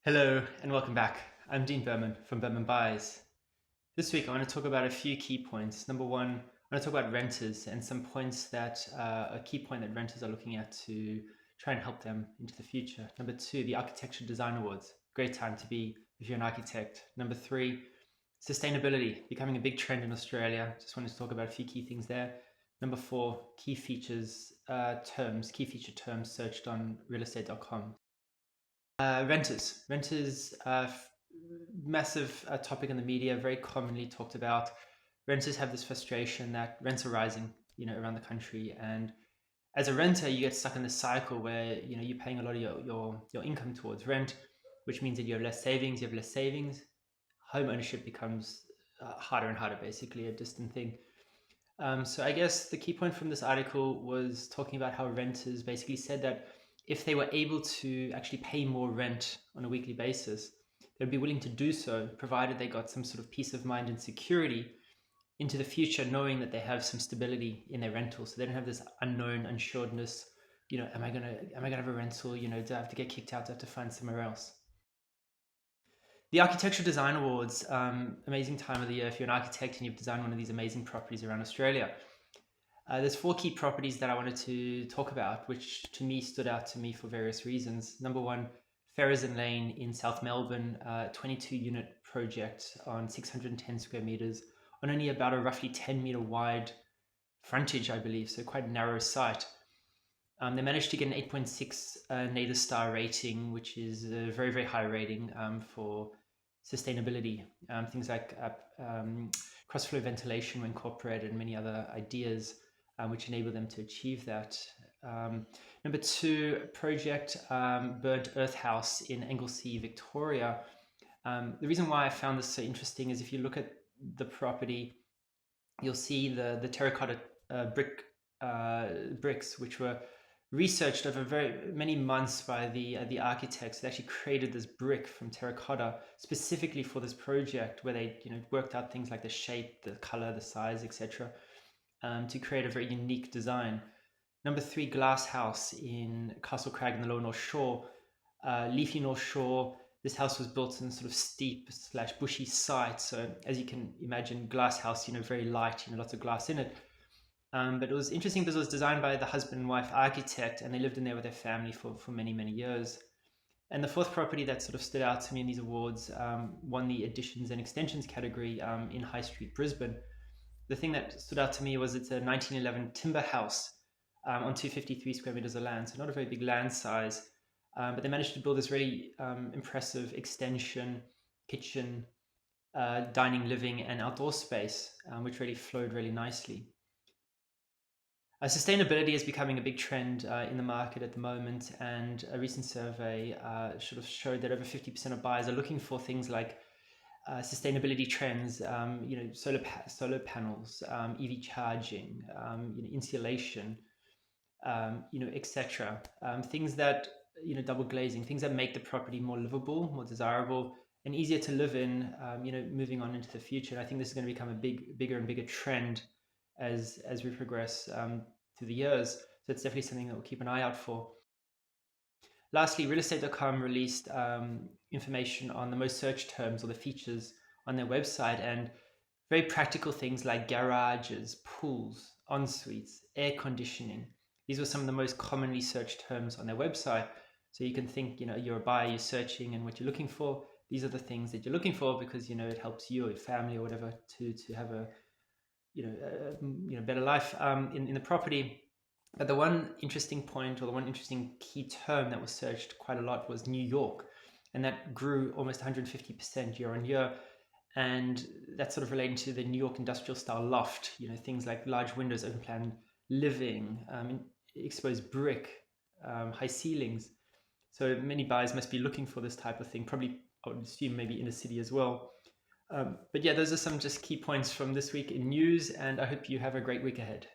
Hello and welcome back. I'm Dean Berman from Berman Buys. This week I want to talk about a few key points. Number one, I want to talk about renters and some points that a key point that renters are looking at to try and help them into the future. Number two, the Architecture Design Awards. Great time to be if you're an architect. Number three, sustainability, becoming a big trend in Australia. Just wanted to talk about a few key things there. Number four, key feature terms searched on realestate.com. Renters, massive topic in the media, very commonly talked about. Renters have this frustration that rents are rising, around the country, and as a renter, you get stuck in this cycle where you're paying a lot of your income towards rent, which means that you have less savings. You have less savings. Home ownership becomes harder and harder, basically a distant thing. So I guess the key point from this article was talking about how renters basically said that if they were able to actually pay more rent on a weekly basis, they'd be willing to do so, provided they got some sort of peace of mind and security into the future, knowing that they have some stability in their rental. So they don't have this unknown, unsuredness, am I gonna have a rental? Do I have to get kicked out? Do I have to find somewhere else? The Architecture Design Awards, amazing time of the year if you're an architect and you've designed one of these amazing properties around Australia. There's four key properties that I wanted to talk about, which to me stood out to me for various reasons. Number one, Ferrazon Lane in South Melbourne, 22-unit project on 610 square meters on only about a roughly 10-meter wide frontage, I believe, so quite a narrow site. They managed to get an 8.6 NABERS star rating, which is a very, very high rating for sustainability. Things like cross-flow ventilation were incorporated and many other ideas which enable them to achieve that. Number two, project Burnt Earth House in Anglesea, Victoria. The reason why I found this so interesting is if you look at the property, you'll see the terracotta bricks, which were researched over very many months by the architects. They actually created this brick from terracotta specifically for this project, where they worked out things like the shape, the color, the size, etc., to create a very unique design. Number three, Glass House in Castle Crag in the Lower North Shore, leafy North Shore. This house was built in sort of steep / bushy site. So as you can imagine, glass house, very light, lots of glass in it. But it was interesting because it was designed by the husband and wife architect, and they lived in there with their family for many, many years. And the fourth property that sort of stood out to me in these awards won the additions and extensions category in High Street, Brisbane. The thing that stood out to me was it's a 1911 timber house on 253 square meters of land, so not a very big land size, but they managed to build this really impressive extension, kitchen, dining, living, and outdoor space, which really flowed really nicely. Sustainability is becoming a big trend in the market at the moment, and a recent survey sort of showed that over 50% of buyers are looking for things like sustainability trends, solar panels, EV charging, insulation, etc. Things that double glazing, things that make the property more livable, more desirable, and easier to live in. Moving on into the future, and I think this is going to become a bigger and bigger trend as we progress through the years. So it's definitely something that we'll keep an eye out for. Lastly, realestate.com released information on the most searched terms or the features on their website, and very practical things like garages, pools, en-suites, air conditioning. These were some of the most commonly searched terms on their website. So you can think, you're a buyer, you're searching, and what you're looking for, these are the things that you're looking for, because it helps you or your family or whatever to have a better life in the property. But the one interesting point, or the one interesting key term that was searched quite a lot, was New York, and that grew almost 150% year on year. And that's sort of relating to the New York industrial style loft, things like large windows, open plan living, exposed brick, high ceilings. So many buyers must be looking for this type of thing, probably I would assume maybe in a city as well. But yeah, those are some just key points from this week in news, and I hope you have a great week ahead.